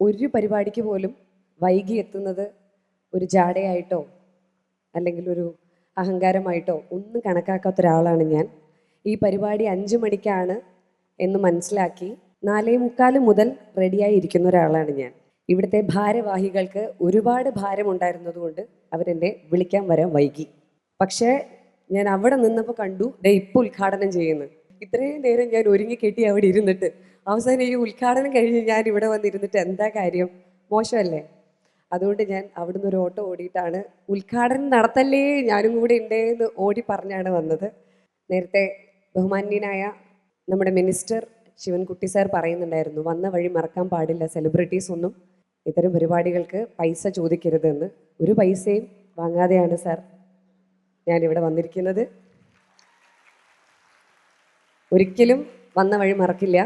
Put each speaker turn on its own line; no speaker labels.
ഒരു പരിപാടിക്ക് പോലും വൈകി എത്തുന്നത് ഒരു ജാടയായിട്ടോ അല്ലെങ്കിൽ ഒരു അഹങ്കാരമായിട്ടോ ഒന്നും കണക്കാക്കാത്ത ഒരാളാണ് ഞാൻ. ഈ പരിപാടി 5 മണിക്കാണ് എന്ന് മനസ്സിലാക്കി 4:45 മുതൽ റെഡിയായി ഇരിക്കുന്ന ഒരാളാണ് ഞാൻ. ഇവിടുത്തെ ഭാരവാഹികൾക്ക് ഒരുപാട് ഭാരമുണ്ടായിരുന്നതുകൊണ്ട് അവരെന്നെ വിളിക്കാൻ വരാൻ വൈകി. പക്ഷേ ഞാൻ അവിടെ നിന്നപ്പോൾ കണ്ടു ഇപ്പോൾ ഉദ്ഘാടനം ചെയ്യുന്നു. ഇത്രയും നേരം ഞാൻ ഒരുങ്ങിക്കെട്ടി അവിടെ ഇരുന്നിട്ട് അവസാനം ഈ ഉദ്ഘാടനം കഴിഞ്ഞ് ഞാൻ ഇവിടെ വന്നിരുന്നിട്ട് എന്താ കാര്യം? മോശമല്ലേ? അതുകൊണ്ട് ഞാൻ അവിടുന്ന് ഒരു ഓട്ടോ ഓടിയിട്ടാണ് ഉദ്ഘാടനം നടത്തല്ലേ ഞാനും കൂടെ ഉണ്ടേന്ന് ഓടി പറഞ്ഞാണ് വന്നത്. നേരത്തെ ബഹുമാന്യനായ നമ്മുടെ മിനിസ്റ്റർ ശിവൻകുട്ടി സാർ പറയുന്നുണ്ടായിരുന്നു, വന്ന വഴി മറക്കാൻ പാടില്ല സെലിബ്രിറ്റീസ് ഒന്നും ഇത്തരം പരിപാടികൾക്ക് പൈസ ചോദിക്കരുതെന്ന്. ഒരു പൈസയും വാങ്ങാതെയാണ് സാർ ഞാനിവിടെ വന്നിരിക്കുന്നത്. ഒരിക്കലും വന്ന വഴി മറക്കില്ല.